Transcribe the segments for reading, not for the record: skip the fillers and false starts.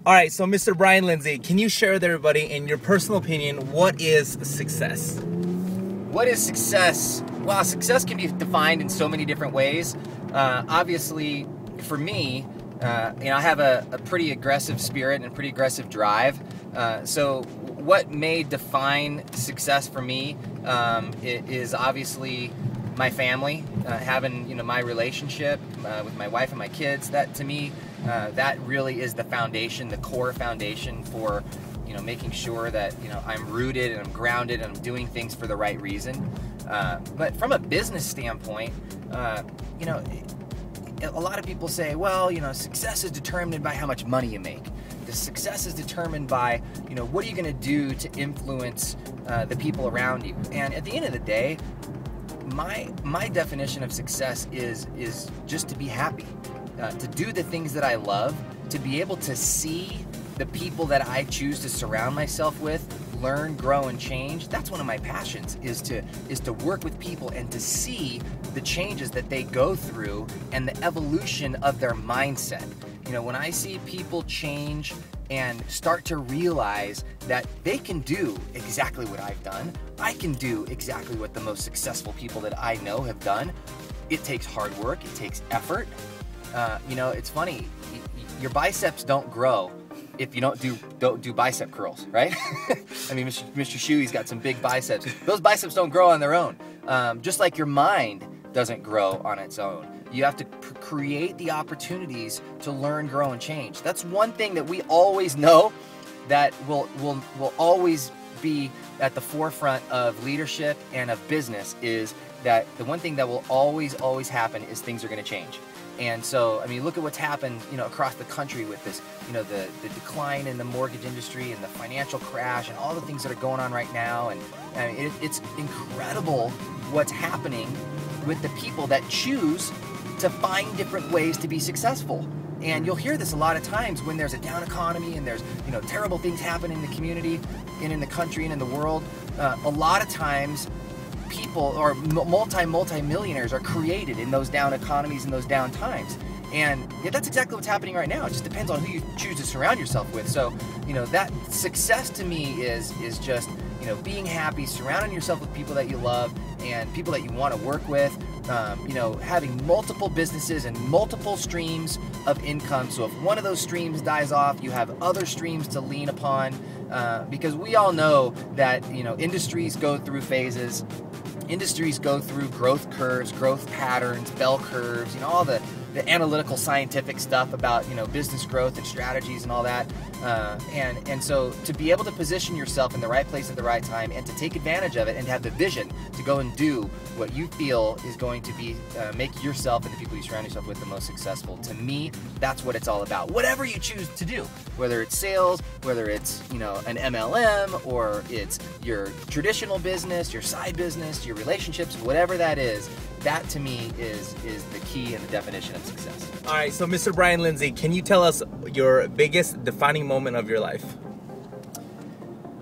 All right, so Mr. Brian Lindsay, can you share with everybody, in your personal opinion, what is success? What is success? Well, success can be defined in so many different ways. Obviously, for me, I have a pretty aggressive spirit and a pretty aggressive drive. So what may define success for me is obviously my family, having my relationship with my wife and my kids. That to me, that really is the foundation, the core foundation for making sure that I'm rooted and I'm grounded and I'm doing things for the right reason. But from a business standpoint, a lot of people say, well, success is determined by how much money you make. The success is determined by, what are you going to do to influence the people around you? And at the end of the day, my definition of success is just to be happy, to do the things that I love, to be able to see the people that I choose to surround myself with learn, grow, and change. That's one of my passions, is to work with people and to see the changes that they go through and the evolution of their mindset. When I see people change and start to realize that they can do exactly what I've done, I can do exactly what the most successful people that I know have done. It takes hard work, it takes effort. It's funny, your biceps don't grow if you don't do bicep curls, right? I mean, Mr. Shuey's got some big biceps. Those biceps don't grow on their own. Just like your mind doesn't grow on its own. You have to create the opportunities to learn, grow, and change. That's one thing that we always know that will always be at the forefront of leadership and of business, is that the one thing that will always happen is things are going to change. And so, I mean, look at what's happened, across the country with this, the decline in the mortgage industry and the financial crash and all the things that are going on right now. And I mean, it's incredible what's happening with the people that choose to find different ways to be successful. And you'll hear this a lot of times when there's a down economy and there's, terrible things happen in the community and in the country and in the world. A lot of times, people or multi-millionaires are created in those down economies and those down times. And that's exactly what's happening right now. It just depends on who you choose to surround yourself with. So, that success to me is just, being happy, surrounding yourself with people that you love and people that you want to work with, having multiple businesses and multiple streams of income. So if one of those streams dies off, you have other streams to lean upon, because we all know that, industries go through phases. Industries go through growth curves, growth patterns, bell curves, all the analytical scientific stuff about, business growth and strategies and all that. And so to be able to position yourself in the right place at the right time and to take advantage of it and have the vision to go and do what you feel is going to be, make yourself and the people you surround yourself with the most successful. To me, that's what it's all about. Whatever you choose to do, whether it's sales, whether it's, an MLM, or it's your traditional business, your side business, your relationships, whatever that is, that to me is the key and the definition of success. All right, so Mr. Brian Lindsay, can you tell us your biggest defining moment of your life?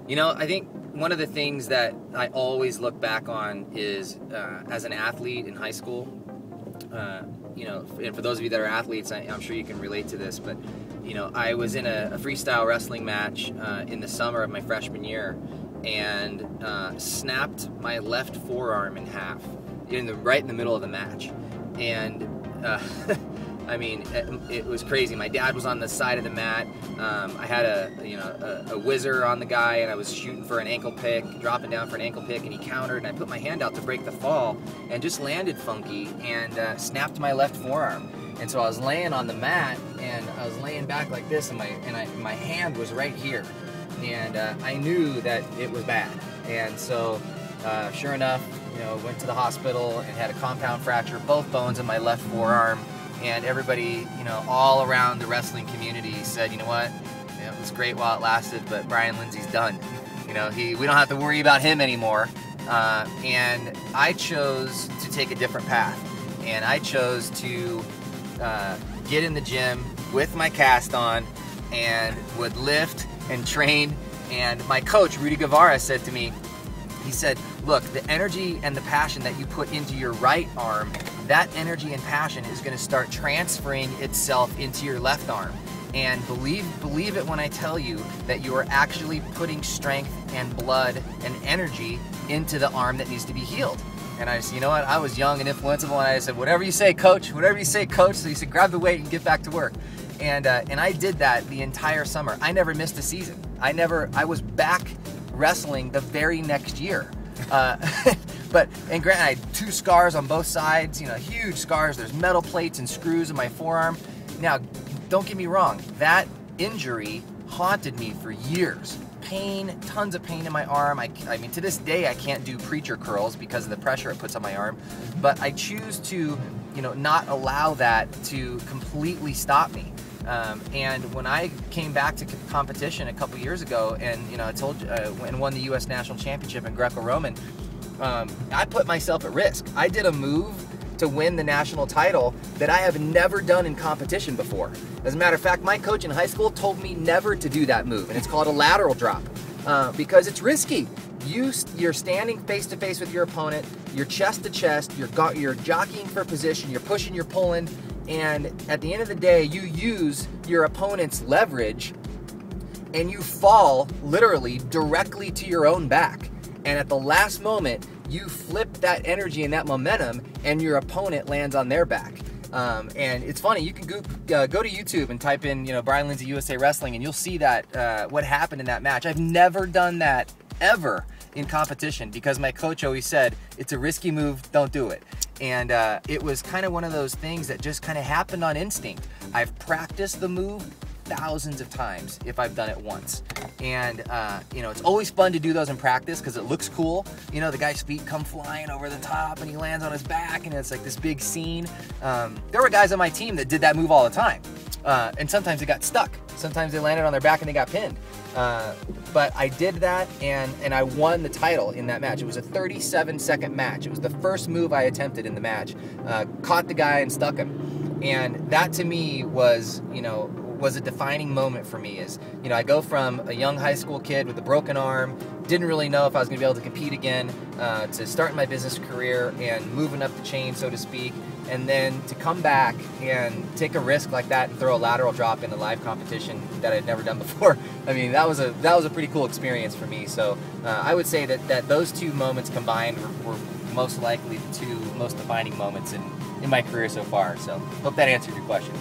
I think one of the things that I always look back on is as an athlete in high school, and for those of you that are athletes, I'm sure you can relate to this, but I was in a freestyle wrestling match in the summer of my freshman year and snapped my left forearm in half, right in the middle of the match. And I mean, it was crazy. My dad was on the side of the mat. I had a whizzer on the guy, and I was shooting for an ankle pick, dropping down for an ankle pick, and he countered, and I put my hand out to break the fall, and just landed funky, and snapped my left forearm. And so I was laying on the mat, and I was laying back like this, and my hand was right here, and I knew that it was bad. And so, sure enough, went to the hospital and had a compound fracture, both bones in my left forearm. And everybody, all around the wrestling community said, you know what, it was great while it lasted, but Brian Lindsay's done. We don't have to worry about him anymore. And I chose to take a different path. And I chose to get in the gym with my cast on and would lift and train. And my coach, Rudy Guevara, said to me, he said, look, the energy and the passion that you put into your right arm, that energy and passion is going to start transferring itself into your left arm. And believe it when I tell you that you are actually putting strength and blood and energy into the arm that needs to be healed. And I said, you know what, I was young and influenceable, and I said, whatever you say, coach, whatever you say, coach. So he said, grab the weight and get back to work. And I did that the entire summer. I never missed a season. I was back wrestling the very next year. And granted, I had 2 scars on both sides, you know, huge scars. There's metal plates and screws in my forearm. Now, don't get me wrong, that injury haunted me for years. Pain, tons of pain in my arm. I mean, to this day, I can't do preacher curls because of the pressure it puts on my arm. But I choose to, you know, not allow that to completely stop me. And when I came back to competition a couple years ago, and you know, I told you, and won the U.S. National Championship in Greco-Roman, I put myself at risk. I did a move to win the national title that I have never done in competition before. As a matter of fact, my coach in high school told me never to do that move, and it's called a lateral drop because it's risky. You're standing face to face with your opponent, you're chest to chest, you're jockeying for position, you're pushing, you're pulling, and at the end of the day, you use your opponent's leverage and you fall literally directly to your own back. And at the last moment, you flip that energy and that momentum, and your opponent lands on their back. And it's funny, you can go to YouTube and type in, you know, Brian Lindsay USA Wrestling, and you'll see that what happened in that match. I've never done that ever in competition because my coach always said, it's a risky move, don't do it. And it was kind of one of those things that just kind of happened on instinct. I've practiced the move thousands of times if I've done it once. And you know, it's always fun to do those in practice because it looks cool. You know, the guy's feet come flying over the top and he lands on his back and it's like this big scene. There were guys on my team that did that move all the time. And sometimes they got stuck. Sometimes they landed on their back and they got pinned. But I did that and I won the title in that match. It was a 37-second match. It was the first move I attempted in the match. Caught the guy and stuck him. And that to me was, you know, was a defining moment for me. Is, you know, I go from a young high school kid with a broken arm, didn't really know if I was going to be able to compete again, to starting my business career and moving up the chain, so to speak, and then to come back and take a risk like that and throw a lateral drop in a live competition that I'd never done before. I mean, that was a pretty cool experience for me. So I would say that those 2 moments combined were most likely the 2 most defining moments in my career so far. So hope that answered your question.